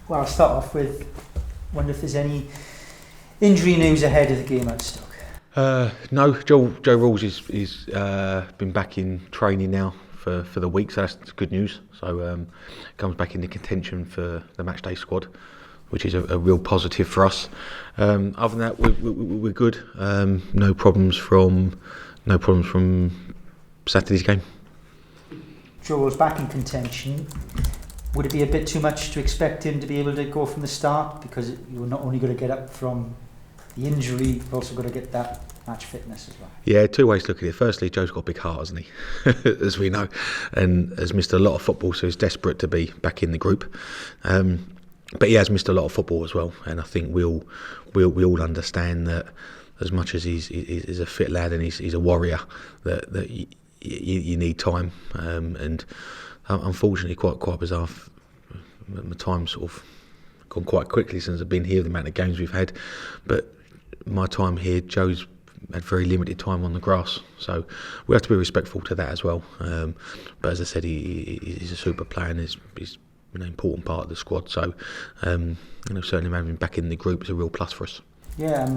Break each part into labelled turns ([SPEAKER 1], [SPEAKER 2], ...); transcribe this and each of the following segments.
[SPEAKER 1] Well, I'll start off with, wonder if there's any injury news ahead of the game at Stoke.
[SPEAKER 2] No, Joe Rawls is been back in training now for the week, so that's good news. So comes back into contention for the matchday squad, which is a real positive for us. Other than that, we're good. No problems from Saturday's game.
[SPEAKER 1] Joe was back in contention. Would it be a bit too much to expect him to be able to go from the start, because you're not only going to get up from the injury, you've also got to get that match fitness as well?
[SPEAKER 2] Yeah, two ways to look at it. Firstly, Joe's got a big heart, hasn't he? As we know, and has missed a lot of football, so he's desperate to be back in the group. But he has missed a lot of football as well, and I think we all understand that as much as he's a fit lad and he's a warrior, that you need time, and unfortunately, quite bizarre. My time's sort of gone quite quickly since I've been here. The amount of games we've had, but my time here, Joe's had very limited time on the grass, so we have to be respectful to that as well. But as I said, he's a super player and he's an important part of the squad. So certainly having him back in the group is a real plus for us.
[SPEAKER 1] Yeah,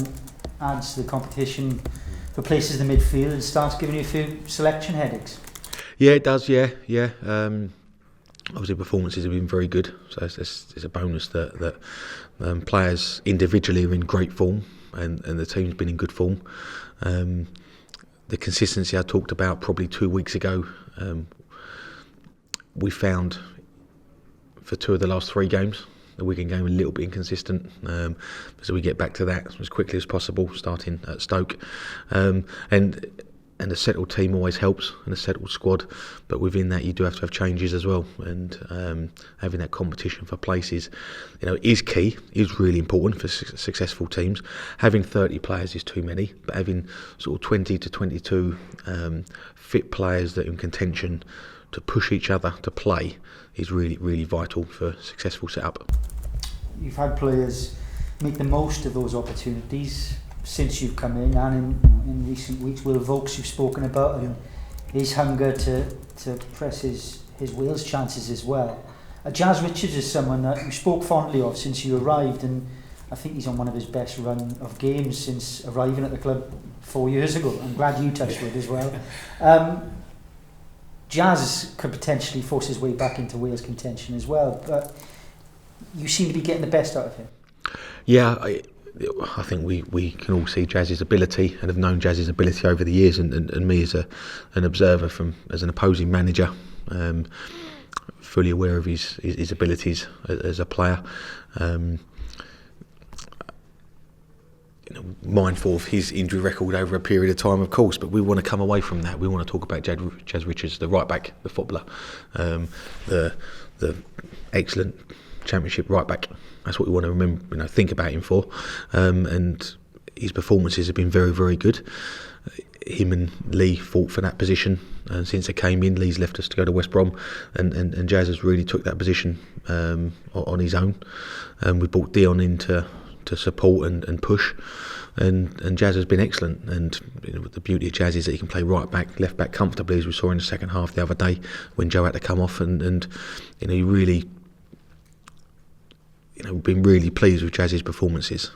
[SPEAKER 1] adds to the competition for places in the midfield and starts giving you a few selection headaches.
[SPEAKER 2] Yeah, it does. Yeah. Obviously, performances have been very good, so it's a bonus that players individually are in great form and the team's been in good form. The consistency I talked about probably 2 weeks ago, we found for 2 of the last 3 games. The Wigan game a little bit inconsistent, so we get back to that as quickly as possible, starting at Stoke, and a settled team always helps, and a settled squad. But within that, you do have to have changes as well, and having that competition for places, is key. Is really important for successful teams. Having 30 players is too many, but having sort of 20 to 22 fit players that are in contention to push each other to play is really, really vital for a successful setup.
[SPEAKER 1] You've had players make the most of those opportunities since you've come in, and in recent weeks. Will Vokes, you've spoken about, and his hunger to press his Wales chances as well. Jazz Richards is someone that you spoke fondly of since you arrived, and I think he's on one of his best run of games since arriving at the club 4 years ago. I'm glad you touched wood as well. Jazz could potentially force his way back into Wales contention as well, but you seem to be getting the best out of him.
[SPEAKER 2] Yeah, I think we can all see Jazz's ability and have known Jazz's ability over the years, and me as an observer as an opposing manager, fully aware of his abilities as a player. Mindful of his injury record over a period of time, of course, but we want to come away from that. We want to talk about Jazz Richards, the right back, the footballer, the excellent Championship right back. That's what we want to remember, think about him for. And his performances have been very, very good. Him and Lee fought for that position, and since they came in, Lee's left us to go to West Brom, and Jazz has really took that position on his own. We brought Dion in to support and push, and Jazz has been excellent. And the beauty of Jazz is that he can play right back, left back comfortably, as we saw in the second half the other day when Joe had to come off, and he really, been really pleased with Jazz's performances.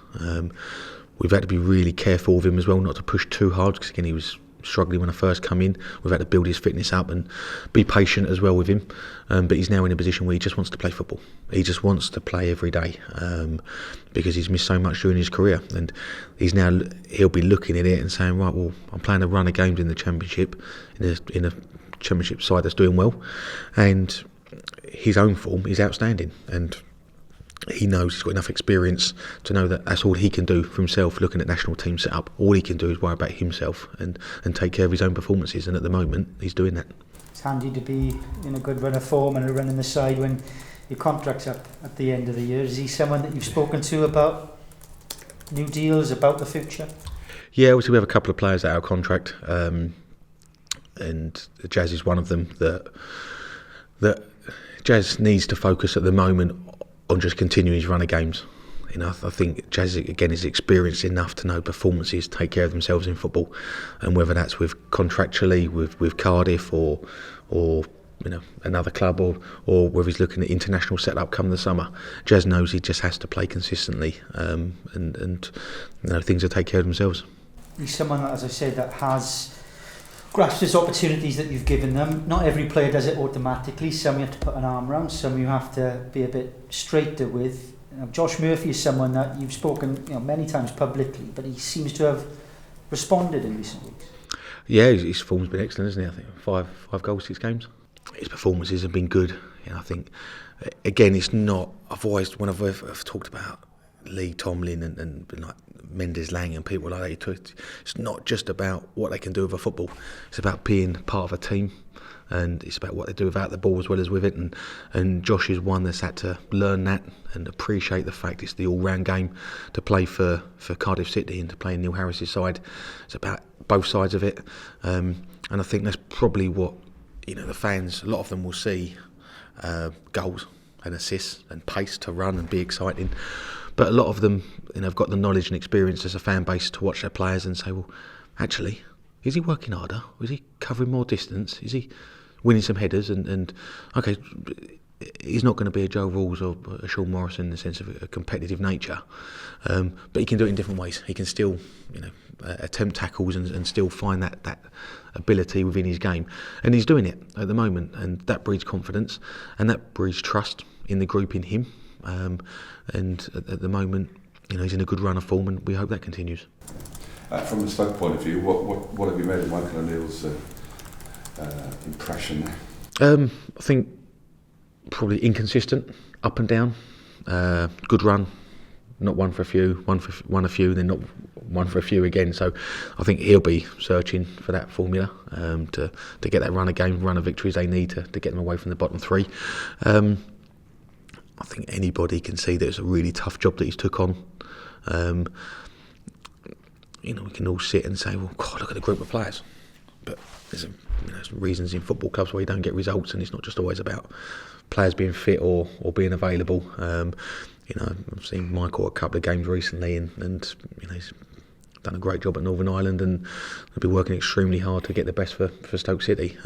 [SPEAKER 2] We've had to be really careful of him as well, not to push too hard, because again he was struggling when I first come in. We've had to build his fitness up and be patient as well with him, but he's now in a position where he just wants to play football. He just wants to play every day, because he's missed so much during his career, and he'll be looking at it and saying, right, well, I'm playing a run of games in the Championship, in a Championship side that's doing well, and his own form is outstanding, and he knows he's got enough experience to know that that's all he can do for himself. Looking at national team setup, all he can do is worry about himself and take care of his own performances, and at the moment he's doing that.
[SPEAKER 1] It's handy to be in a good run of form and a run in the side when your contract's up at the end of the year. Is he someone that you've spoken to about new deals, about the future?
[SPEAKER 2] Yeah, obviously we have a couple of players out of contract, and Jazz is one of them that Jazz needs to focus at the moment on just continuing his run of games. I think Jazz again is experienced enough to know performances take care of themselves in football, and whether that's with contractually with Cardiff or another club or whether he's looking at international setup come the summer. Jazz knows he just has to play consistently, and things will take care of themselves.
[SPEAKER 1] He's someone, as I said, that has grasped his opportunities that you've given them. Not every player does it automatically. Some you have to put an arm around, some you have to be a bit straighter with. Josh Murphy is someone that you've spoken many times publicly, but he seems to have responded in recent weeks.
[SPEAKER 2] Yeah, his form's been excellent, isn't he? I think five goals, 6 games. His performances have been good. I think, again, it's not. When I've talked about Lee Tomlin and like Mendes Lang and people like that, it's not just about what they can do with a football. It's about being part of a team, and it's about what they do without the ball as well as with it. And Josh is one that's had to learn that and appreciate the fact it's the all-round game to play for Cardiff City and to play in Neil Harris's side. It's about both sides of it, and I think that's probably what the fans. A lot of them will see goals and assists and pace to run and be exciting, but a lot of them have got the knowledge and experience as a fan base to watch their players and say, well, actually, is he working harder? Is he covering more distance? Is he winning some headers? And okay, he's not going to be a Joe Rawls or a Sean Morrison in the sense of a competitive nature, but he can do it in different ways. He can still attempt tackles and still find that ability within his game, and he's doing it at the moment, and that breeds confidence and that breeds trust in the group, in him, and at the moment he's in a good run of form, and we hope that continues.
[SPEAKER 3] From the Stoke point of view, what have you made of Michael O'Neill's impression? I
[SPEAKER 2] think probably inconsistent, up and down. Good run, not one for a few, one a few, then not one for a few again. So I think he'll be searching for that formula to get that run of victories they need to get them away from the bottom 3. I think anybody can see that it's a really tough job that he's took on. We can all sit and say, well, God, look at the group of players. But there's reasons in football clubs where you don't get results, and it's not just always about players being fit or being available. I've seen Michael a couple of games recently, and he's done a great job at Northern Ireland, and they'll be working extremely hard to get the best for Stoke City.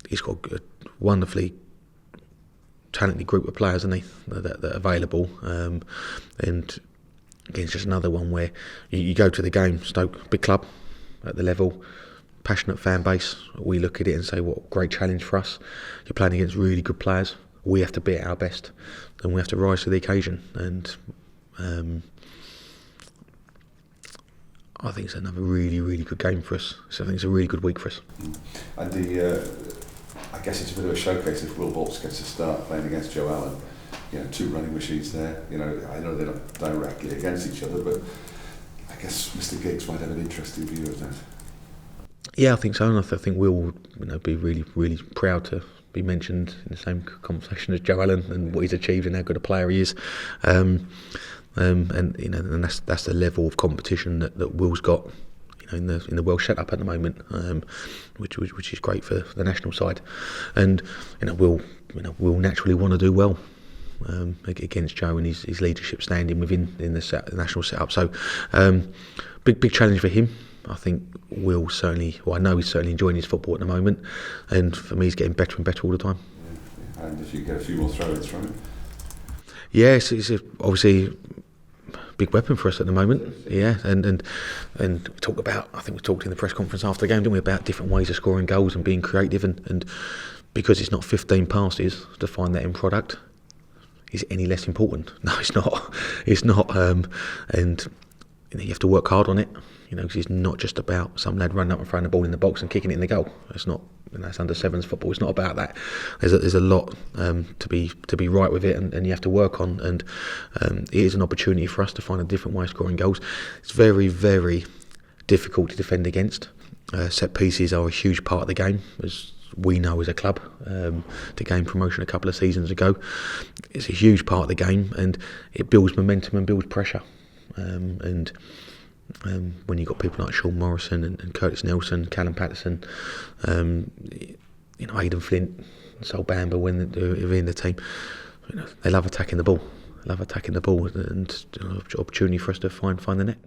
[SPEAKER 2] He's got a wonderfully talented group of players, that are available, and again, it's just another one where you go to the game, Stoke, big club at the level, passionate fan base. We look at it and say, what a great challenge for us. You're playing against really good players. We have to be at our best, and we have to rise to the occasion. And I think it's another really, really good game for us. So I think it's a really good week for us.
[SPEAKER 3] And I guess it's a bit of a showcase if Will Bolts gets to start playing against Joe Allen. 2 running machines there. I know they're not directly against each other, but I guess Mr. Giggs might have an interesting view of that. Yeah,
[SPEAKER 2] I think so, and I think we'll be really, really proud to be mentioned in the same conversation as Joe Allen and what he's achieved and how good a player he is. And that's the level of competition that Will's got. In the Welsh setup at the moment, which is great for the national side, and we'll naturally want to do well against Joe and his leadership standing within the national setup. So big challenge for him. I think Will certainly, I know he's certainly enjoying his football at the moment, and for me he's getting better and better all the time.
[SPEAKER 3] Yeah. And if you get a few more throw-ins from him?
[SPEAKER 2] Yes, it's obviously big weapon for us at the moment, and we talk about, I think we talked in the press conference after the game, didn't we, about different ways of scoring goals and being creative, and because it's not 15 passes to find that end product, is it any less important? No, it's not, and you have to work hard on it, because it's not just about some lad running up and throwing the ball in the box and kicking it in the goal. It's not, it's under sevens football. It's not about that. There's a lot to be right with it, and you have to work on. And it is an opportunity for us to find a different way of scoring goals. It's very, very difficult to defend against. Set pieces are a huge part of the game, as we know as a club. To gain promotion a couple of seasons ago, it's a huge part of the game, and it builds momentum and builds pressure. When you've got people like Sean Morrison and Curtis Nelson, Callum Patterson, Aidan Flint, Sol Bamba, when they're in the team, they love attacking the ball. And opportunity for us to find the net.